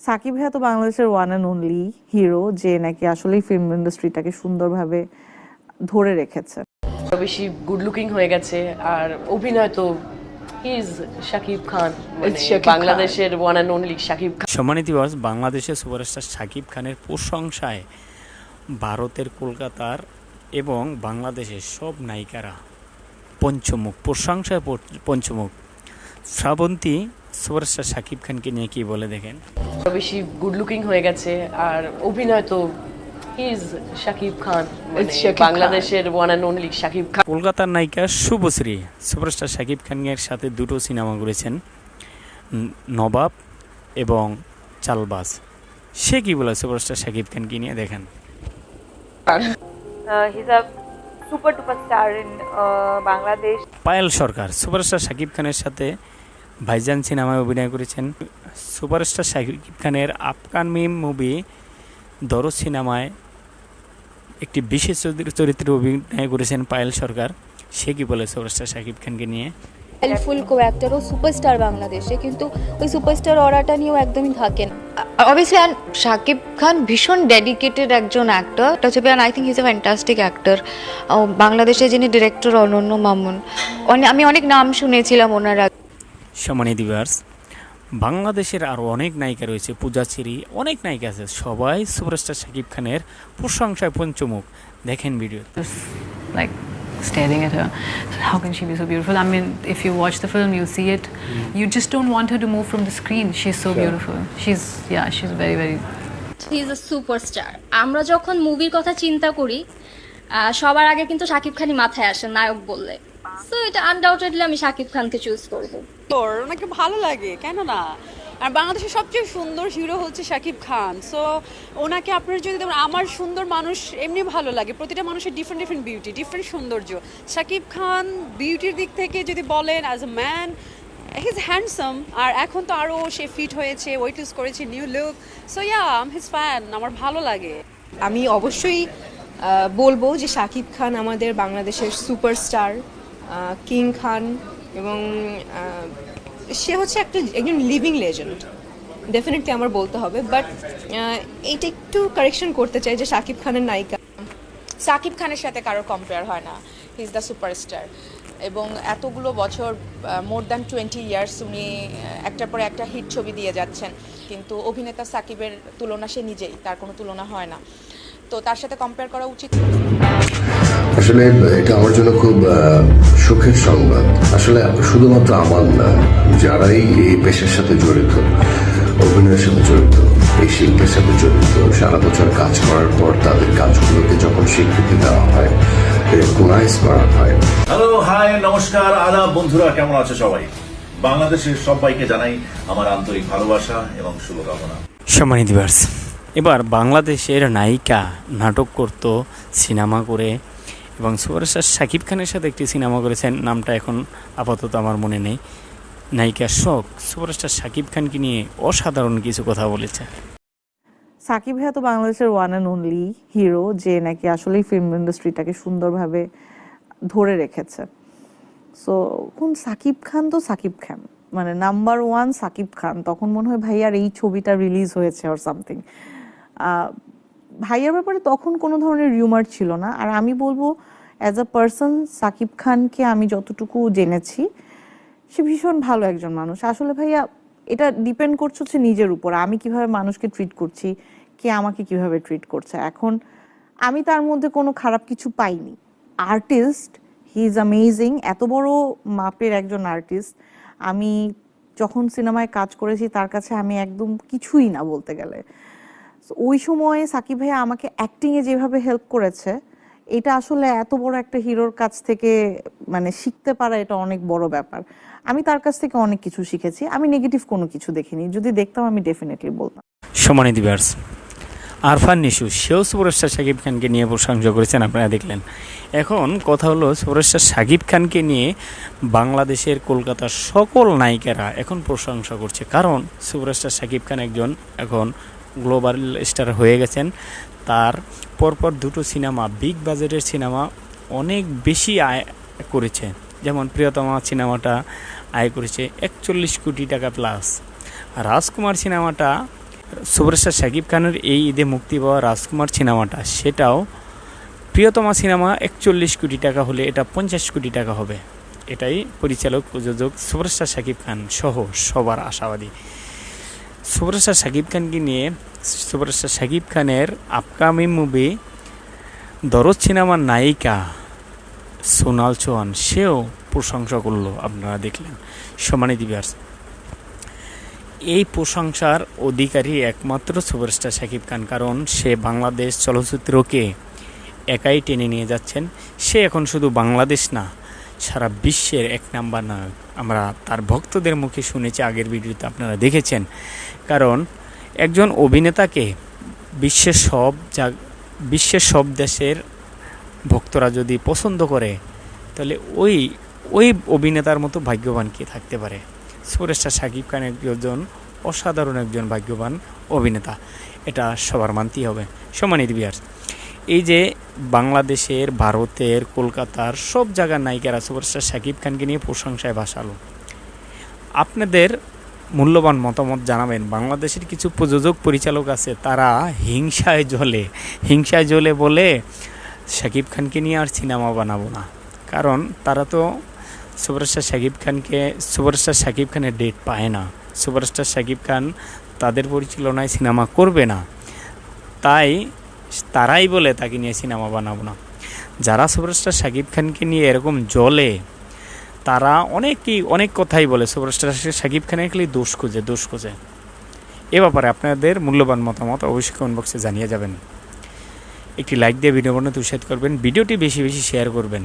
সাকিব ভাইয়া তো বাংলাদেশের ওয়ান অ্যান্ড অনলি হিরো, যে নাকি আসলেই ফিল্ম ইন্ডাস্ট্রিটাকে সুন্দরভাবে ধরে রেখেছে। বেশি গুড লুকিং হয়ে গেছে, আর অভিনয় তো ইজ শাকিব খান, বাংলাদেশের one and only Shakib Khan. সম্মানিত ভিউয়ার্স, বাংলাদেশের সুপারস্টার শাকিব খানের প্রশংসায় ভারতের কলকাতার এবং বাংলাদেশের সব নায়িকারা পঞ্চমুখ, প্রশংসায় পঞ্চমুখ। শ্রাবন্তী সুপারস্টার শাকিব খানকে নিয়ে কি বলে দেখেন। বেশি গুড লুকিং হয়ে গেছে, আর অভিনয় তো ইজ শাকিব খান, বাংলাদেশের one and only Shakib Khan. কলকাতার নায়িকা শুভশ্রী সুপারস্টার শাকিব খানের সাথে দুটো সিনেমা করেছেন, নবাব এবং চালবাজ। সে কি বলে সুপারস্টার শাকিব খানকে নিয়ে দেখেন। He's a super duper star in Bangladesh. Payel Sarkar superstar Shakib খানের সাথে ভাইজান সিনেমায় অভিনয় করেছেন। সুপারস্টার শাকিব খানের আপকামিং মুভি দরজ সিনেমায় একটি বিশেষ চরিত্রে অভিনয় করেছেন পায়েল সরকার। সে কি বলে সুপারস্টার শাকিব খানকে নিয়ে। হেল্পফুল কো অ্যাক্টর ও সুপারস্টার বাংলাদেশে, কিন্তু ওই সুপারস্টার অরাটা নিয়েও একদমই থাকেন। Obviously, and Shakib Khan ভীষণ ডেডিকেটেড একজন actor. I think is a fantastic actor. বাংলাদেশে যিনি ডিরেক্টর অনন্য মামুন, আমি অনেক নাম শুনেছিলাম ওনারা। সম্মানিত ভিউয়ার্স, বাংলাদেশের আরও অনেক নায়িকা রয়েছে, পূজাচেরি, অনেক নায়িকা আছে, সবাই সুপারস্টার শাকিব খানের প্রশংসায় পঞ্চমুখ। দেখেন video. Like staring at her. How can she be so beautiful? I mean, if you watch the film, you see it. You just don't want her to move from the screen. She's so beautiful. She's very, very. He is a superstar. আমরা যখন মুভির কথা চিন্তা করি, সবার আগে কিন্তু শাকিব খানই মাথায় আসে নায়ক বললে। সো এটা আনডাউটেডলি আমি শাকিব খানকে চুজ করব। তোর ওনাকে ভালো লাগে, কেন না? আর বাংলাদেশের সবচেয়ে সুন্দর হিরো হচ্ছে শাকিব খান। সো ওনাকে আপনার যদি দেখুন, আমার সুন্দর মানুষ এমনি ভালো লাগে, প্রতিটা মানুষের ডিফারেন্ট ডিফারেন্ট বিউটি, ডিফারেন্ট সৌন্দর্য। শাকিব খান বিউটির দিক থেকে যদি বলেন, as a man he is handsome. আর এখন তো আরও সে ফিট হয়েছে, ওয়েট লুজ করেছে, new look. So I am his fan, আমার ভালো লাগে। আমি অবশ্যই বলবো যে শাকিব খান আমাদের বাংলাদেশের সুপারস্টার, কিং খান, এবং সে হচ্ছে একজন লিভিং লেজেন্ড, ডেফিনেটলি আমার বলতে হবে। বাট এইটা একটু কারেকশন করতে চাই যে শাকিব খানের নায়িকা শাকিব খানের সাথে কারোর কম্পেয়ার হয় না। হি ইজ দ্য সুপারস্টার, এবং এতগুলো বছর, মোর দ্যান 20 ইয়ার্স উনি একটার পরে একটা হিট ছবি দিয়ে যাচ্ছেন, কিন্তু অভিনেতা সাকিবের তুলনা সে নিজেই, তার কোনো তুলনা হয় না। তো তার সাথে কম্পেয়ার করা উচিত। আসলে এটা আমার জন্য খুব সুখের সংবাদ। আসলে শুধুমাত্র আমার না, যারাই এই পেশার সাথে জড়িত, অভিনয়ের সাথে জড়িত, এই শিল্পের সাথে জড়িত, সারা বছর কাজ করার পর তাদের কাজগুলোকে যখন স্বীকৃতি দেওয়া হয়, রেকগনাইজ করা হয়। হ্যালো, হাই, নমস্কার, আদাব বন্ধুরা, কেমন আছে সবাই? বাংলাদেশের সবাইকে জানাই আমার আন্তরিক ভালোবাসা এবং শুভকামনা। সম্মানিত ভিউয়ার্স, এবার বাংলাদেশের নায়িকা নাটক করত, সিনেমা করে, এবং সুপারস্টার শাকিব খানের সাথে একটি সিনেমা করেছেন, নামটা এখন আপাতত আমার মনে নেই। নায়িকা শখ সুপারস্টার শাকিব খানকে নিয়ে অসাধারণ কিছু কথা বলেছে। সাকিব ভাইয়া তো বাংলাদেশের ওয়ান অ্যান্ড অনলি হিরো, যে নাকি আসলেই ফিল্ম ইন্ডাস্ট্রিটাকে সুন্দরভাবে ধরে রেখেছে। সো কোন সাকিব খান তো সাকিব খান, মানে নাম্বার ওয়ান সাকিব খান। তখন মনে হয় ভাইয়ার এই ছবিটা রিলিজ হয়েছে অর সামথিং। ভাইয়ার ব্যাপারে তখন কোনো ধরনের রিউমার ছিল না। আর আমি বলবো, অ্যাজ আ পার্সন সাকিব খানকে আমি যতটুকু জেনেছি, সে ভীষণ ভালো একজন মানুষ। আসলে ভাইয়া এটা ডিপেন্ড করছে হচ্ছে নিজের উপর, আমি কিভাবে মানুষকে ট্রিট করছি, কে আমাকে কিভাবে ট্রিট করছে। এখন আমি তার মধ্যে কোনো খারাপ কিছু পাইনি। আর্টিস্ট, হি ইজ অ্যামেজিং, এত বড় মাপের একজন আর্টিস্ট। আমি যখন সিনেমায় কাজ করেছি তার কাছে আমি একদম কিছুই না বলতে গেলে। ওই সময়ে সাকিব ভাইয়া আমাকে অ্যাক্টিংয়ে যেভাবে হেল্প করেছে, এটা আসলে এত বড় একটা হিরোর কাছ থেকে মানে শিখতে পারা, এটা অনেক বড় ব্যাপার। আমি তার কাছ থেকে অনেক কিছু শিখেছি। আমি নেগেটিভ কোনো কিছু দেখিনি, যদি দেখতাম আমি ডেফিনেটলি বলতাম। সম্মানিত ভিউয়ার্স, আরফান নিশু সেও সুপারস্টার শাকিব খানকে নিয়ে প্রশংসা করেছেন, আপনারা দেখলেন। এখন কথা হলো, সুপারস্টার শাকিব খানকে নিয়ে বাংলাদেশের কলকাতার সকল নায়িকারা এখন প্রশংসা করছে, কারণ সুপারস্টার শাকিব খান একজন এখন গ্লোবাল স্টার হয়ে গেছেন। তার পরপর দুটো সিনেমা, বিগ বাজেটের সিনেমা, অনেক বেশি আয় করেছে। যেমন প্রিয়তমা সিনেমাটা আয় করেছে 41 কোটি টাকা প্লাস, রাজকুমার সিনেমাটা সুপারস্টার শাকিব খানের এই ঈদে মুক্তি পাওয়া রাজকুমার সিনেমাটা, সেটাও প্রিয়তমা সিনেমা 41 কোটি টাকা হলে এটা 50 কোটি টাকা হবে। এটাই পরিচালক প্রযোজক সুপারস্টার শাকিব খান সহ সবার আশাবাদী। সুপারস্টার শাকিব খানকে নিয়ে সুপারস্টার শাকিব খানের আপকামিং মুভি দরদ সিনেমার নায়িকা সোনাল চৌহান, সেও প্রশংসা করলো, আপনারা দেখলেন। সম্মানিত ভিউয়ার্স, এই প্রশংসার অধিকারী একমাত্র সুপারস্টার শাকিব খান, কারণ সে বাংলাদেশ চলচ্চিত্রকে একাই টেনে নিয়ে যাচ্ছেন। সে এখন শুধু বাংলাদেশ না, সারা বিশ্বের এক নাম্বার নায়ক। আমরা তার ভক্তদের মুখে শুনেছি, আগের ভিডিওতে আপনারা দেখেছেন। কারণ একজন অভিনেতাকে বিশ্বের সব দেশের ভক্তরা যদি পছন্দ করে, তাহলে ওই অভিনেতার মতো ভাগ্যবান কে থাকতে পারে। সুপারস্টার শাকিব খান একজন অসাধারণ একজন ভাগ্যবান অভিনেতা, এটা সবার মানতেই হবে। সম্মানিত ভিউয়ার্স, এই যে বাংলাদেশের, ভারতের, কলকাতার সব জায়গার নায়িকারা সুপারস্টার শাকিব খানকে নিয়ে প্রশংসায় ভাসালো। আপনাদের মূল্যবান মতামত জানাবেন। বাংলাদেশের কিছু প্রযোজক পরিচালক আছে, তারা হিংসায় জ্বলে বলে শাকিব খানকে নিয়ে আর সিনেমা বানাবো না। কারণ তারা তো সুপারস্টার শাকিব খানের ডেট পায় না। সুপারস্টার শাকিব খান তাদের পরিচালনায় সিনেমা করবে না, তাই তারাই বলে তাকে নিয়ে সিনেমা বানাবো না। যারা সুপারস্টার শাকিব খানকে নিয়ে এরকম জ্বলে, তারা অনেক কথাই বলে সুপারস্টার শাকিব খানের খালি দোষ খোঁজে। এ ব্যাপারে আপনাদের মূল্যবান মতামত অবশ্যই কমেন্ট বক্সে জানিয়ে যাবেন। একটি লাইক দিয়ে ভিডিও বানাতে উৎসাহিত করবেন, ভিডিওটি বেশি বেশি শেয়ার করবেন।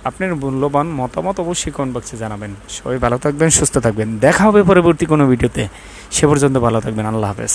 আপনার মূল্যবান মতামত অবশ্যই কমেন্ট বক্সে জানাবেন। সবাই ভালো থাকবেন, সুস্থ থাকবেন। দেখা হবে পরবর্তী কোনো ভিডিওতে। সে পর্যন্ত ভালো থাকবেন। আল্লাহ হাফেজ।